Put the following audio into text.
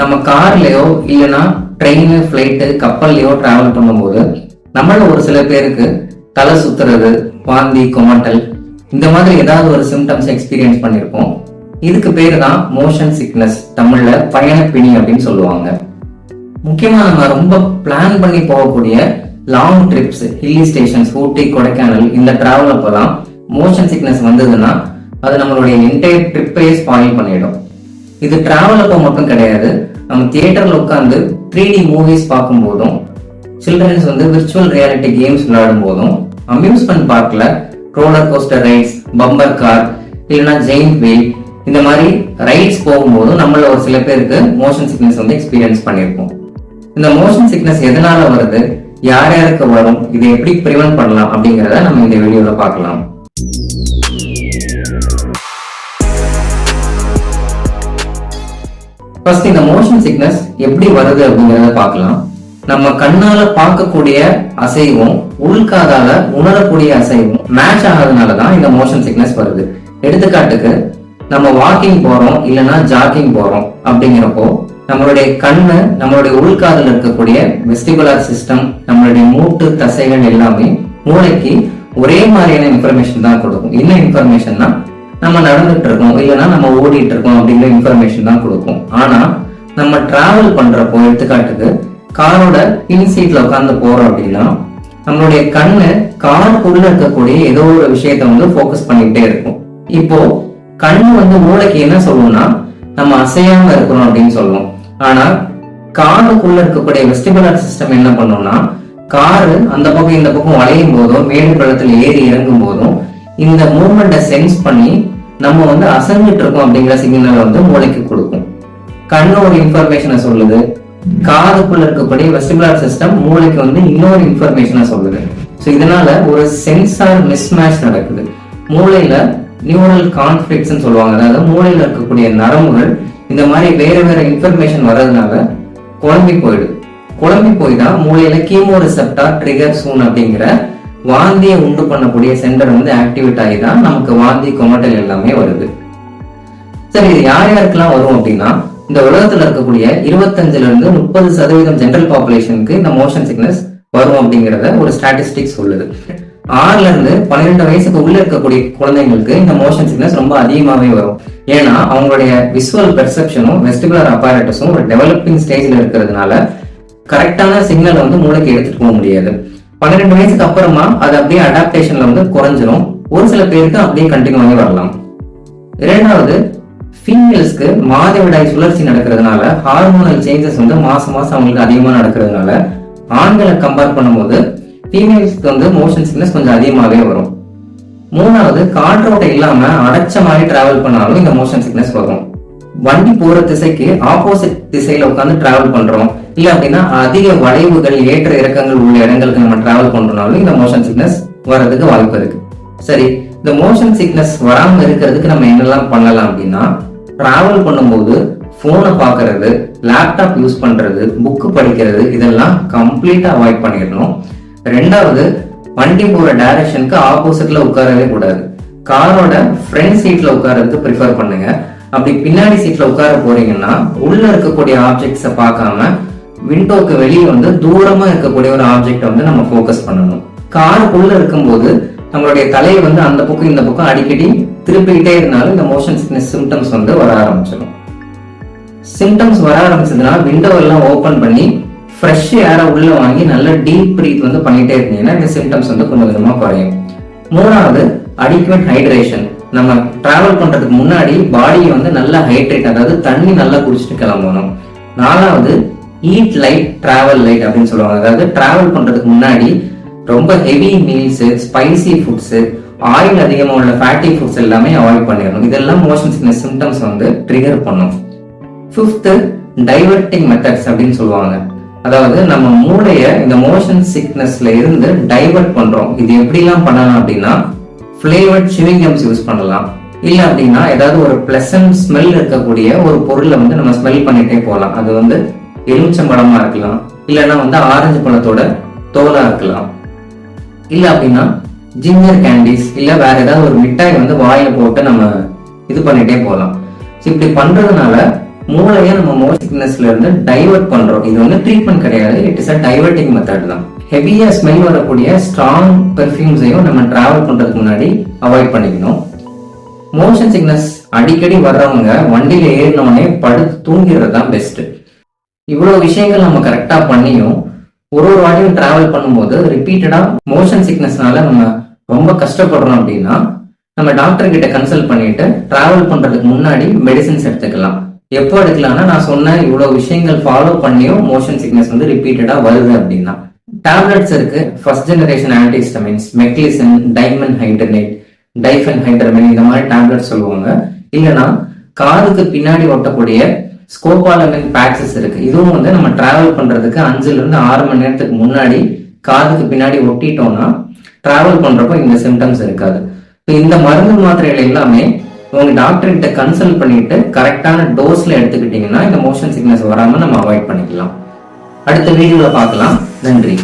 நம்ம கார்லயோ இல்லைன்னா train, flight, கப்பல்லையோ travel பண்ணும்போது நம்மள ஒரு சில பேருக்கு தலை சுத்துறது, வாந்தி, குமட்டல் இந்த மாதிரி ஏதாவது ஒரு சிம்டம்ஸ் எக்ஸ்பீரியன்ஸ் பண்ணியிருப்போம். இதுக்கு பேரு தான் மோஷன் சிக்னஸ், தமிழ்ல பயணப்பிணி அப்படின்னு சொல்லுவாங்க. முக்கியமா நம்ம ரொம்ப பிளான் பண்ணி போகக்கூடிய லாங் ட்ரிப்ஸ், ஹில்லி ஸ்டேஷன்ஸ், ஊட்டி, கொடைக்கானல் இந்த டிராவல் அப்பெல்லாம் மோஷன் சிக்னஸ் வந்ததுன்னா அது நம்மளுடைய என்டையர் ட்ரிப்பையே ஸ்பாயில் பண்ணிடும். இது டிராவல் அப்போ மட்டும் கிடையாது, நம்ம தியேட்டர்ல உட்காந்து 3D மூவிஸ் பார்க்கும் போதும், சில்ட்ரன்ஸ் விர்ச்சுவல் ரியாலிட்டி கேம்ஸ் விளையாடும் போதும், அம்யூஸ்மெண்ட் பார்க்ல roller coaster rides, bumper car இல்லைன்னா ஜெயின்ட் வீல் இந்த மாதிரி ரைட்ஸ் போகும்போதும் நம்மள ஒரு சில பேருக்கு மோஷன் சிக்னஸ் எக்ஸ்பீரியன்ஸ் பண்ணியிருப்போம். இந்த மோஷன் சிக்னஸ் எதனால வருது, யார் யாருக்கு வரும், இதை எப்படி ப்ரிவென்ட் பண்ணலாம் அப்படிங்கிறத நம்ம இந்த வீடியோல பார்க்கலாம். ஃபர்ஸ்ட் இந்த மோஷன் சிக்னஸ் எப்படி வருது அப்படிங்கறத பார்க்கலாம். நம்ம கண்ணால பார்க்கக்கூடிய அசைவும் உள்காதால உணரக்கூடிய அசைவும் மேட்ச் ஆகாதனாலதான் இந்த மோஷன் சிக்னஸ் வருது. எடுத்துக்காட்டுக்கு நம்ம வாக்கிங் போறோம் இல்லைன்னா ஜாக்கிங் போறோம் அப்படிங்கிறப்போ நம்மளுடைய கண்ணு நம்மளுடைய உள்காதல் இருக்கக்கூடிய வெஸ்டிபுலர் சிஸ்டம், நம்மளுடைய மூட்டு தசைகள் எல்லாமே மூளைக்கு ஒரே மாதிரியான இன்ஃபர்மேஷன் தான் கொடுக்கும். என்ன இன்ஃபர்மேஷன்னா நம்ம நடந்துட்டு இருக்கோம் இல்லைன்னா நம்ம ஓடிட்டு இருக்கோம் அப்படிங்கிற இன்ஃபர்மேஷன் தான் கொடுக்கும். ஆனா நம்ம டிராவல் பண்றப்போ, எடுத்துக்காட்டுக்கு காரோட பின் சீட்ல உட்காந்து போறோம் அப்படின்னா நம்மளுடைய கண்ணு காருக்குள்ள இருக்கக்கூடிய ஏதோ ஒரு விஷயத்த ஃபோக்கஸ் பண்ணிட்டே இருக்கும். இப்போ கண்ணு மூளைக்கு என்ன சொல்லும்னா நம்ம அசையாம இருக்கிறோம் அப்படின்னு சொல்லுவோம். ஆனா காருக்குள்ள இருக்கக்கூடிய வெஸ்டிபுலர் சிஸ்டம் என்ன பண்ணும்னா காரு அந்த பக்கம் இந்த பக்கம் வளையும் போதும், மேடு பள்ளத்துல ஏறி இறங்கும் போதும் இந்த மூவ்மெண்ட்டை சென்ஸ் பண்ணி நம்ம அசைஞ்சிட்டு இருக்கோம் அப்படிங்கிற சிக்னலை மூளைக்கு கொடுக்கும். கண்ணு ஒரு இன்ஃபர்மேஷனை சொல்லுது, காதுக்குள்ள இருக்கக்கூடிய வெஸ்டிபுலர் சிஸ்டம் மூளைக்கு இன்னொரு இன்ஃபர்மேஷனை சொல்லுது. ஸோ இதனால ஒரு சென்சார் மிஸ்மேட்ச் நடக்குது. மூளையில நியூரல் கான்ஃபிளிக்ட்ஸ் சொல்லுவாங்க. அதாவது மூளையில இருக்கக்கூடிய நரம்புகள் இந்த மாதிரி வேற வேற இன்ஃபர்மேஷன் வர்றதுனால குழம்பி போயிடுது. குழம்பி போய் தான் மூளையில கீமோ ரிசெப்டார் ட்ரிகர் சூன் அப்படிங்கிற வாந்தியை உண்டு பண்ணக்கூடிய சென்டர் ஆக்டிவேட் ஆகி தான் நமக்கு வாந்தி, குமட்டல் எல்லாமே வருது. சரி, இது யார் யாருக்கெல்லாம் வரும் அப்படின்னா இந்த உலகத்துல இருக்கக்கூடிய 25-30% ஜெனரல் பாப்புலேஷனுக்கு இந்த மோஷன் சிக்னஸ் வரும் அப்படிங்கறத ஒரு ஸ்டாட்டிஸ்டிக்ஸ் சொல்லுது. 6-12 வயசுக்கு உள்ள இருக்கக்கூடிய குழந்தைங்களுக்கு இந்த மோஷன் சிக்னஸ் ரொம்ப அதிகமாவே வரும். ஏன்னா அவங்களுடைய விசுவல் பெர்செப்ஷனும் வெஸ்டிபுலர் அப்பாரட்டஸும் ஒரு டெவலப்பிங் ஸ்டேஜ்ல இருக்கிறதுனால கரெக்டான சிக்னலை மூளைக்கு எடுத்துட்டு போக முடியாது. 12 வயசுக்கு அப்புறமா அது அப்படியே அடாப்டேஷன்ல குறைஞ்சிரும். ஒரு சில பேருக்கு அப்படியே கண்டினியூ ஆகி வரலாம். இரண்டாவது, ஃபீமேல்ஸ்க்கு மாதவிடாய் சுழற்சி நடக்கிறதுனால ஹார்மோனல் சேஞ்சஸ் மாசம் மாசம் அவங்களுக்கு அதிகமா நடக்கிறதுனால ஆண்களை கம்பேர் பண்ணும்போது ஃபீமேல்ஸ்க்கு மோஷன் சிக்னஸ் கொஞ்சம் அதிகமாவே வரும். மூணாவது, காற்றோட்டம் இல்லாம அடைச்ச மாதிரி டிராவல் பண்ணாலும் இந்த மோஷன் சிக்னஸ் வரும். வண்டி போற திசைக்கு ஆப்போசிட் திசையில உட்காந்து டிராவல் பண்றோம் இல்ல அப்படின்னா அதிக வளைவுகள், ஏற்ற இறக்கங்கள் உள்ள இடங்களுக்கு நம்ம டிராவல் பண்றோம்னாலும் இந்த மோஷன் சிக்னஸ் வர்றதுக்கு வாய்ப்பு இருக்கு. சரி, இந்த மோஷன் சிக்னஸ் வராம இருக்கிறதுக்கு நம்ம என்னெல்லாம் பண்ணலாம் அப்படின்னா, டிராவல் பண்ணும்போது போனை பாக்குறது, லேப்டாப் யூஸ் பண்றது, புக்கு படிக்கிறது இதெல்லாம் கம்ப்ளீட்டா அவாய்ட் பண்ணிடணும். ரெண்டாவது, வண்டி போற டைரக்ஷனுக்கு ஆப்போசிட்ல உட்காரவே கூடாது. காரோட ஃப்ரண்ட் சீட்ல உட்காரதுக்கு ப்ரிஃபர் பண்ணுங்க. அப்படி பின்னாடி சீட்ல உட்கார போறீங்கன்னா உள்ள இருக்கக்கூடிய ஆப்ஜெக்ட்ஸை பார்க்காம விண்டோக்கு வெளியே தூரமா இருக்கக்கூடிய ஒரு ஆப்ஜெக்ட் நம்ம ஃபோக்கஸ் பண்ணணும். காருக்குள்ள இருக்கும்போது நம்மளுடைய தலையை அந்த பக்கம் இந்த பக்கம் அடிக்கடி திருப்பிக்கிட்டே இருந்தாலும் இந்த மோஷன் சிக்னஸ் சிம்டம்ஸ் வர ஆரம்பிச்சிடும். சிம்டம்ஸ் வர ஆரம்பிச்சதுன்னா விண்டோ எல்லாம் ஓபன் பண்ணி ஃப்ரெஷ் ஏரை உள்ள வாங்கி நல்ல டீப் பிரீத் பண்ணிட்டே இருந்தீங்கன்னா இந்த சிம்டம்ஸ் கொஞ்சம் கொஞ்சமா குறையும். மூணாவது, அடிக்குவேட் ஹைட்ரேஷன். நம்ம டிராவல் பண்றதுக்கு முன்னாடி பாடியை நல்லா ஹைட்ரேட், அதாவது தண்ணி நல்லா குடிச்சிட்டு கிளம்பணும். நாலாவது, ஈட் லைட் டிராவல் லைட் அப்படின்னு சொல்லுவாங்க. அதாவது டிராவல் பண்றதுக்கு முன்னாடி ரொம்ப heavy meals, spicy foods, oil அதிகமா உள்ள ஃபேட்டி ஃபுட்ஸ் எல்லாமே அவாய்ட் பண்ணிடணும். இதெல்லாம் மோஷன் சிக்னஸ் சிம்டம்ஸ் ட்ரிகர் பண்ணும். ஃபிஃப்த், டைவர்ட்டிங் மெத்தட்ஸ் அப்படின்னு சொல்லுவாங்க. அதாவது நம்ம மூளைய இந்த மோஷன் சிக்னஸ்ல இருந்து டைவர்ட் பண்றோம். இது எப்படிலாம் பண்ணலாம் அப்படின்னா, ஃபிளேவர்ட் சிவிங் கம்ஸ் யூஸ் பண்ணலாம். இல்ல அப்படின்னா ஏதாவது ஒரு பிளசன்ட் ஸ்மெல் இருக்கக்கூடிய ஒரு பொருளை நம்ம ஸ்மெல் பண்ணிட்டே போகலாம். அது எலுமிச்சம்பழமா இருக்கலாம், இல்லைன்னா ஆரஞ்சு பழத்தோட தோலா இருக்கலாம். இல்ல அப்படின்னா ஜிஞ்சர் கேண்டிஸ், இல்ல வேற ஏதாவது ஒரு மிட்டாய் வாயில போட்டு நம்ம இது பண்ணிட்டே போகலாம். இப்படி பண்றதுனால மூளையை நம்ம மோஷன் சிக்னஸ்ல இருந்து டைவர்ட் பண்றோம். இது வந்து ட்ரீட்மெண்ட் கிடையாது, it is a diverting method தான். ஹெவியா ஸ்மெல் வரக்கூடிய ஸ்ட்ராங் பெர்ஃபியூம்ஸையும் நம்ம டிராவல் பண்றதுக்கு முன்னாடி அவாய்ட் பண்ணிக்கணும். மோஷன் சிக்னஸ் அடிக்கடி வர்றவங்க வண்டியில ஏறினோடனே படுத்து தூங்கிடுறது தான் பெஸ்ட். இவ்வளவு விஷயங்கள் நம்ம கரெக்டா பண்ணியும் ஒரு வாட்டியும் டிராவல் பண்ணும்போது ரிப்பீட்டடா மோஷன் சிக்னஸ்னால நம்ம ரொம்ப கஷ்டப்படுறோம் அப்படின்னா நம்ம டாக்டர் கிட்ட கன்சல்ட் பண்ணிட்டு டிராவல் பண்றதுக்கு முன்னாடி மெடிசின்ஸ் எடுத்துக்கலாம். எப்போ எடுக்கலாம்னா நான் சொன்ன இவ்வளவு விஷயங்கள் ஃபாலோ பண்ணியும் மோஷன் சிக்னஸ் வந்து ரிப்பீட்டடா வருது அப்படின்னா டேப்லெட்ஸ் இருக்கு. ஃபர்ஸ்ட் ஜெனரேஷன் ஆன்டிஹிஸ்டமின்ஸ், மெக்லிசன், டைமன் ஹைட்ரனேட், டைஃபன் ஹைட்ரமின், இந்த மாதிரி டேப்லெட் சொல்லுவாங்க. இல்லைன்னா காதுக்கு பின்னாடி ஒட்டக்கூடிய ஸ்கோபாலமின் பேக்ஸஸ் இருக்கு. இதுவும் வந்து நம்ம டிராவல் பண்றதுக்கு 5 to 6 மணி நேரத்துக்கு முன்னாடி காதுக்கு பின்னாடி ஒட்டிட்டோம்னா டிராவல் பண்றப்போ இந்த சிம்டம்ஸ் இருக்காது. இந்த மருந்து மாத்திரைகள் எல்லாமே உங்க டாக்டர் கிட்ட கன்சல்ட் பண்ணிட்டு கரெக்டான டோஸ்ல எடுத்துக்கிட்டீங்கன்னா இந்த மோஷன் சிக்னஸ் வராம நம்ம அவாய்ட் பண்ணிக்கலாம். அடுத்த வீடியோல பார்க்கலாம். நன்றி.